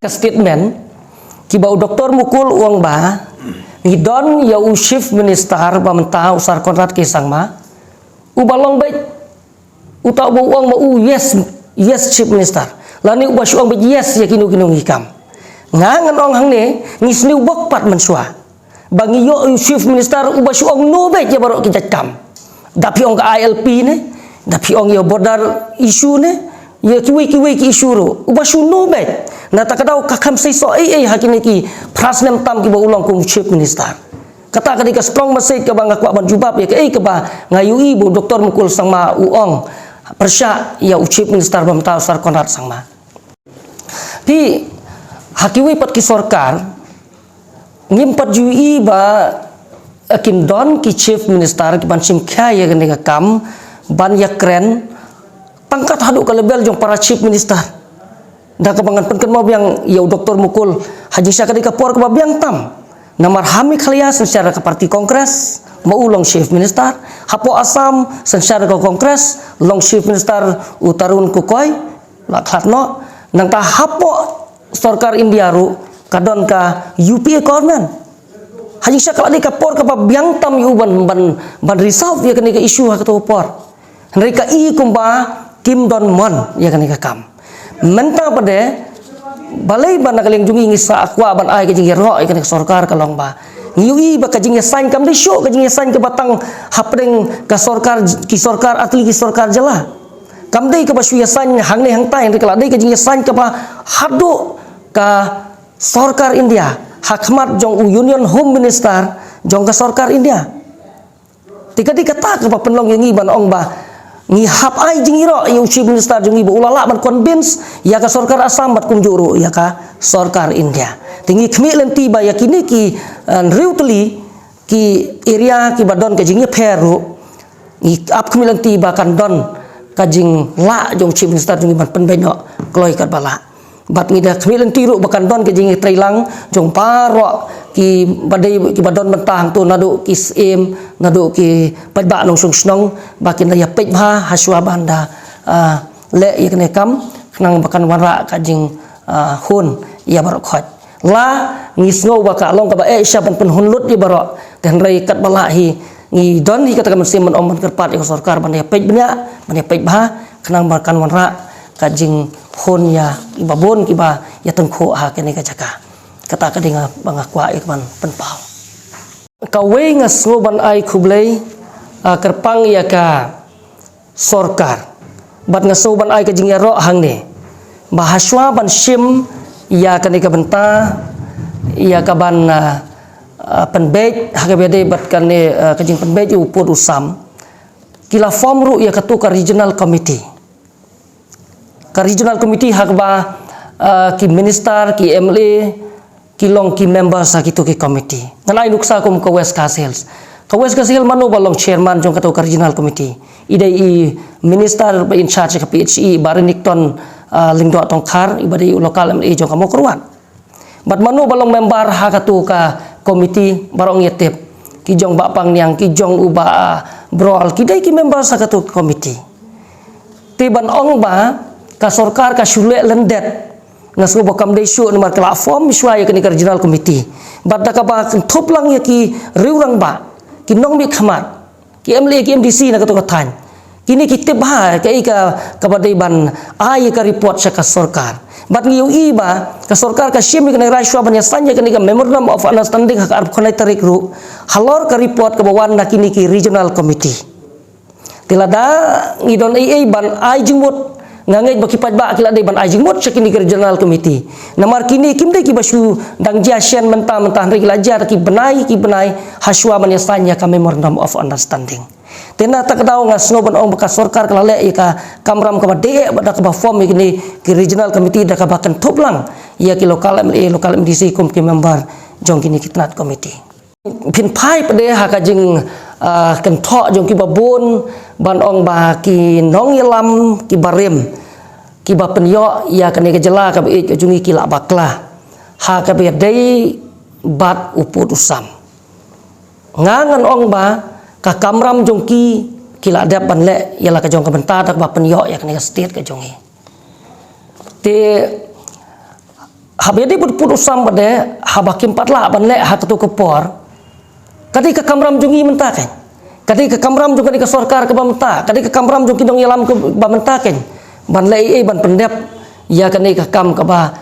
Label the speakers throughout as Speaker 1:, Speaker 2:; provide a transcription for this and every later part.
Speaker 1: statement kibau doktor mukul uang ba ngidon ya chief minister pamenta usar kontrat kisang ma ubalong baik utau bu uang ma yes chief minister lani ubah uang baik yes ya kinu ngikam ngangan ong hang ne ngisni ubak pat mensua bangi yo chief minister ubah uang no baik ya baru kita kam dapi ong ka ILP ne dapi ong ya border issue ne ya kiwi ki issue ro ubah no baik na takadaw kakam say so hakini ki prasnem tam ki ba ulang kung chief minister kata kadika strong message ka ba ngakwa ban jubab ya ka ba ngayui bu doktor mukul sang ma uong persya ya chief minister bamta sar konrat sang ma pi hakiwi pat ki sarkar ngimpat jui ba akin don ki chief minister ki ban simkha ya gani kam ban ya kren pangkat hadu ka level jong para chief minister dah kebangan penken mau yang ya doktor mukul haji syakadi kapor ke babiang tam namar hami khalias secara ke parti kongres mau long chief minister hapo asam secara ke kongres long chief minister utarun kukoi lakhatno nang ta hapo sarkar India ru kadon ka UPA government haji syakadi kapor ke babiang tam yu ban resolve ya kene ke isu ha kapor mereka I kumba Kim Don Mon ya kene ka kam mentang pada balai ban nakaling jungi ngisa akwa ban ai kajing ro ikan sarkar kalong ba ngiui ba kajing sign kam de show kajing sign ke batang hapdeng ka sarkar ki sarkar atli ki sarkar jala kam dei ke basu sign hang ne hang tai kala dei kajing sign ke ba hadu ka sarkar India hakmat jong union home minister jong ka sarkar India tika dikata ke ba penlong yang ban ong ba ni hap ai jingiro ya chief minister jungi bu ulala ban convince ya ka sarkar Assam bat kunjuru ya ka sarkar India tinggi khmi lenti ba yakini ki reutli ki area ki badon ka jingi peru ni ap khmi lenti ba kan don ka jing la jong chief minister jungi ban penbenyo kloi kat bala bat ngida khmi lenti ru bakan don ka jingi trailang jong paro ki badai ki badon mentang tu nadu ki sem nadu ki pajba nong sung snong bakin ya pej bha haswa banda le ikne kam nang bakan wara kajing hun ya barok khot la ngisngo baka long ka ba sya ban pen hunlut ya barok dan rai kat bala hi ngi don hi kata mesim men omon kerpat ya sarkar ban ya pej bnya ban ya pej bha nang bakan wara kajing hun ya ibabon ki ba ya tengkho ha kene ka jaka kata kadinga bangakwa ikman penpau kawe ngasngoban ai kublai kerpang ya ka sarkar bat ngasoban ai ka jingya ro hang ne bahaswa ban sim ya kani ka benta ya ka ban penbej hakabede bat kane kajing penbej upur usam kila form ru ya katu ka regional committee hakba ki minister ki MLA kilong ki member sa kitu ki committee nalai nuksa kum ka West Castles manu balong chairman jong kato ka regional committee idai minister in charge ka PHE Barenikton lingdo tong khar ibadai lokal MLA jong ka mokruan bat manu balong member ha kato ka committee barong yetep ki jong ba pang niang ki jong uba broal kidai ki member sa kato committee tiban ong ba ka sarkar ka shule lendet ngasu bakam desu nomor kala form miswa ya kini regional committee badda ka ba thoplang ya ki riurang ba ki nong mi khamat ki MLA ki MDC na ka to kathan kini ki tebha ka badai ban ai ka report sa ka sarkar bat ngiu I ba ka sarkar ka shim ni raiswa ban ya sanya kini ka memorandum of understanding ka arp khonai tarik ru halor ka report ka bawan na kini ki regional committee tilada ngidon ai ban ai jingmut ngangai baki pajba kila dai ban ajing mot sakini regional committee namar kini kimdai ki basu dang jiasian mentah ri lajar ki benai haswa ban yasanya ka memorandum of understanding tena tak tahu ngasno ban ong bekas sarkar kala le ka kamram ka de bada ka form kini ki regional committee da ka bakan thoplang ya ki lokal MLA lokal MDC kum ki member jong kini kitnat committee pin pai pade ha ka jing kan tho jong ki babon ban ong ba ki nong yelam ki barem ki ba penyo ya kane ke jela ka be jungi ki la bakla ha ka be dei bat uput usam ngangan ong ba ka kamram jong ki la dap ban le ya la ka jong ka benta tak ba penyo ya kane state ka jongi te habedi putusan pada habakim patla ban le ha ketu kepor kadi ke kamram jungi mentaken kadi ke kamram juga di ke sarkar ke bamenta kadi ke kamram jungi dong yalam ke bamentaken ban le ban pendep ya kani ke kam ke ba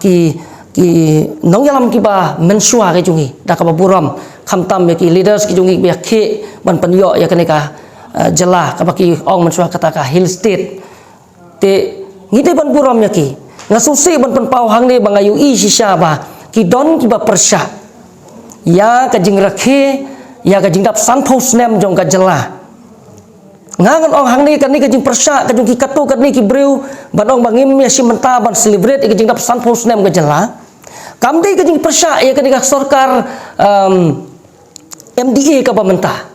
Speaker 1: ki nong yalam ki ba mensua ke jungi da ka buram khamtam ya ki leaders ki jungi ya ke ban penyo ya kani ka jelah ka ki ong mensua kata ka hill state te ngite ban buram ya ki ngasusi ban penpau hang ni bangayu i sisa ba ki don ki ba persya ya ka jing rakhe ya ka jing dap san post nem jong ka jelah ngangan ong hang ni kan ni ka jing persya ka jung ki katu kan ni ki breu ban ong bangim ya si menta ban celebrate ka jing dap san post nem ka jelah kam dei ka jing persya ya ka ni ka sarkar MDA ka bamenta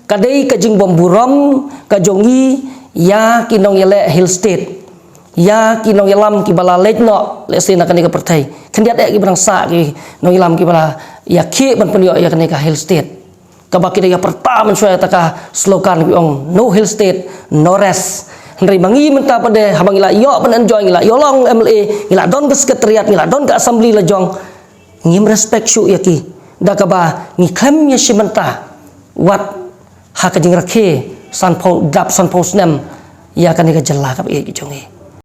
Speaker 1: kadai ka jing bomburam ka jongi ya kinong yele hill state ya kinong yalam ki bala lejno lesina kan ni ka pertai kendiat ki bangsa ki nong yalam ki bala ya ki ban penyo ya kan ni ka hill state ka baki ya pertama suaya taka slogan ki ong no hill state no rest Henry mangi menta pada habang ila yo ban enjoy ila yolong MLA ila don ke sekretariat ila don ke assembly la jong ngim respect syu ya ki da ka ba ngi klem ya si menta wat ha ka jing rakhe san po dap san post nem ya kan ni ka jela ka ki jongi